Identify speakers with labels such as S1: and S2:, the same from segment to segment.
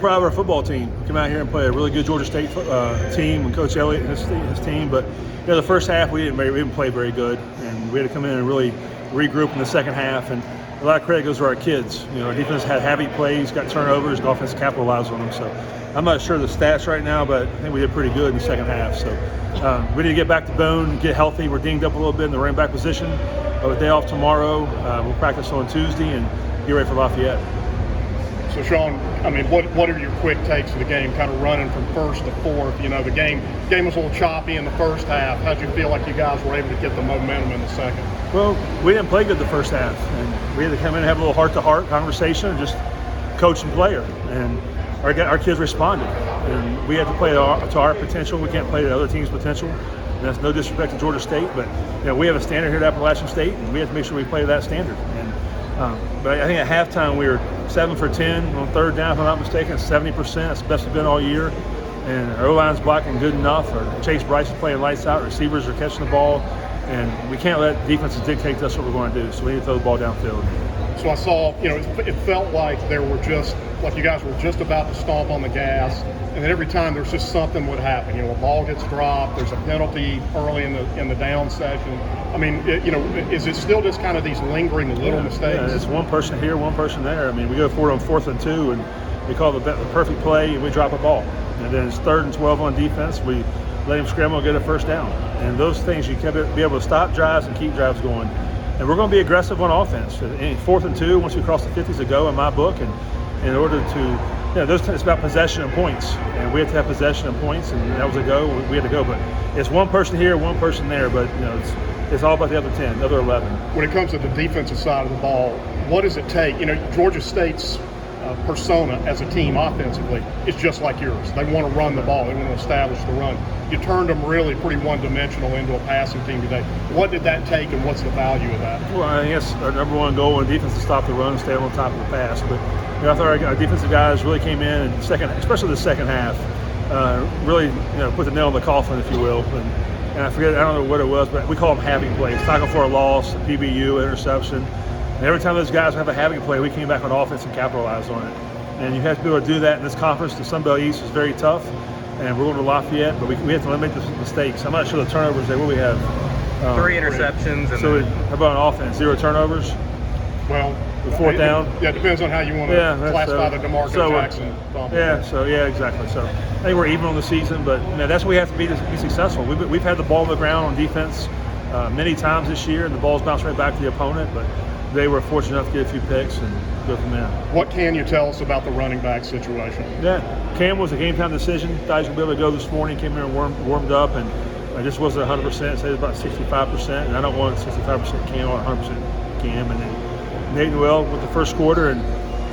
S1: proud of our football team. We came out here and played a really good Georgia State team, and Coach Elliott and his team. But the first half we didn't play very good, and we had to come in and really regroup in the second half. And a lot of credit goes to our kids. Our defense had heavy plays, got turnovers, and offense capitalized on them. So I'm not sure the stats right now, but I think we did pretty good in the second half. So we need to get back to Boone, get healthy. We're dinged up a little bit in the running back position. A day off tomorrow. We'll practice on Tuesday and get ready for Lafayette.
S2: So, Shawn, I mean, what are your quick takes of the game, kind of running from first to fourth? The game was a little choppy in the first half. How'd you feel like you guys were able to get the momentum in the second?
S1: Well, we didn't play good the first half, and we had to come in and have a little heart-to-heart conversation and just coach and player. And our kids responded, and we had to play to our potential. We can't play to other teams' potential. And that's no disrespect to Georgia State, but we have a standard here at Appalachian State, and we have to make sure we play to that standard. But I think at halftime we were 7 for 10 on third down, if I'm not mistaken, 70%. That's the best we've been all year. And our O-line's blocking good enough. Our Chase Bryce is playing lights out. Receivers are catching the ball. And we can't let defenses dictate to us what we're going to do. So we need to throw the ball downfield.
S2: So I saw, it felt like you guys were just about to stomp on the gas. And then every time there's just something would happen. A ball gets dropped. There's a penalty early in the down session. I mean, is it still just kind of these lingering little mistakes?
S1: Yeah, it's one person here, one person there. I mean, we go for it on 4th and 2, and we call the perfect play, and we drop a ball. And then it's 3rd and 12 on defense. We let him scramble and get a first down. And those things, you can be able to stop drives and keep drives going. And we're going to be aggressive on offense. In 4th and 2, once we cross the 50s, a go in my book. And in order to, it's about possession and points. And we have to have possession and points, and that was a go. We had to go. But it's one person here, one person there. But, it's all about the other 10, the other 11.
S2: When it comes to the defensive side of the ball, what does it take? Georgia State's persona as a team offensively is just like yours. They want to run the ball. They want to establish the run. You turned them really pretty one-dimensional into a passing team today. What did that take, and what's the value of that?
S1: Well, I think that's our number one goal in defense, to stop the run and stay on top of the pass. But I thought our defensive guys really came in, and especially the second half, really put the nail in the coffin, if you will. And I don't know what it was, but we call them having plays. Tackle for a loss, a PBU, interception. And every time those guys have a having play, we came back on offense and capitalized on it. And you have to be able to do that in this conference. The Sun Belt East is very tough, and we're going to Lafayette, but we have to eliminate the mistakes. I'm not sure the turnovers there. What we have?
S3: 3 interceptions.
S1: How about on offense? 0 turnovers?
S2: Well,
S1: with 4th down?
S2: Yeah, it depends on how you want to classify the DeMarco Jackson bump.
S1: Exactly. So I think we're even on the season, but that's what we have to be successful. We've had the ball on the ground on defense many times this year, and the ball's bounced right back to the opponent, but they were fortunate enough to get a few picks and go from there.
S2: What can you tell us about the running back situation?
S1: Yeah, Cam was a game time decision. Guys would be able to go this morning, came here and warmed up, and I just wasn't 100%, so it was about 65%, and I don't want 65% Cam or 100% Cam. And then Nate Noel with the first quarter, and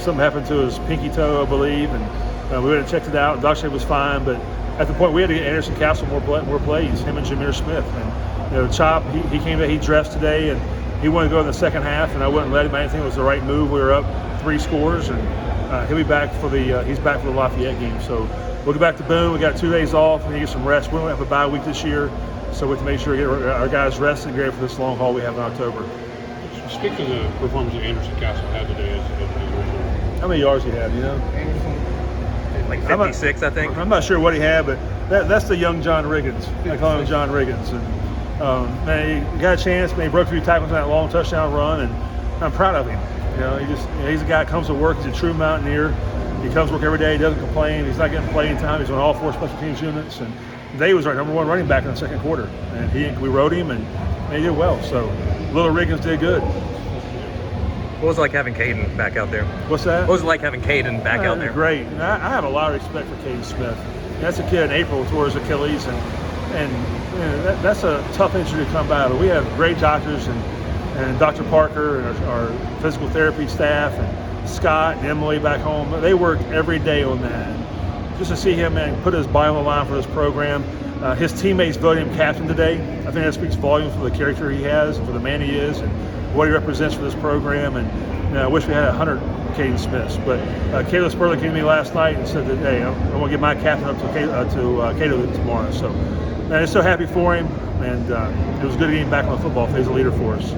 S1: something happened to his pinky toe, I believe, and we went and checked it out. Doc said it was fine, but at the point we had to get Anderson Castle more plays, him and Jameer Smith. And Chop, he came in, he dressed today, and he wanted to go in the second half, and I wouldn't let him. I didn't think it was the right move. We were up 3 scores, and he'll be back he's back for the Lafayette game. So we'll get back to Boone. We got 2 days off. We need to get some rest. We don't have a bye week this year, so we have to make sure we get our guys rested and get ready for this long haul we have in October.
S4: Speak to the performance that Anderson Castle had today as a receiver.
S1: How many yards he had,
S3: Like 56, I think.
S1: I'm not sure what he had, but that's the young John Riggins. I call him John Riggins. And man, he got a chance. Man, he broke 3 tackles on that long touchdown run, and I'm proud of him. He's a guy that comes to work. He's a true Mountaineer. He comes to work every day. He doesn't complain. He's not getting playing time. He's on all 4 special teams units. And today was our number 1 running back in the second quarter. And we rode him, and he did well. So little Riggins did good.
S3: What was it like having Caden back out there?
S1: What's that?
S3: What was it like having Caden back out there?
S1: Great. And I have a lot of respect for Caden Smith. That's a kid in April tore his Achilles, and that's a tough injury to come by. But we have great doctors, and Dr. Parker and our physical therapy staff, and Scott and Emily back home. They work every day on that. And just to see him, man, put his body on the line for this program. His teammates voted him captain today. I think that speaks volumes for the character he has, for the man he is, and what he represents for this program. And I wish we had 100 Caden Smiths. But Caleb Spurley came to me last night and said that, hey, I want to get my captain up to Caleb tomorrow. So, man, I'm so happy for him, and it was good to get him back on the football field. He's a leader for us.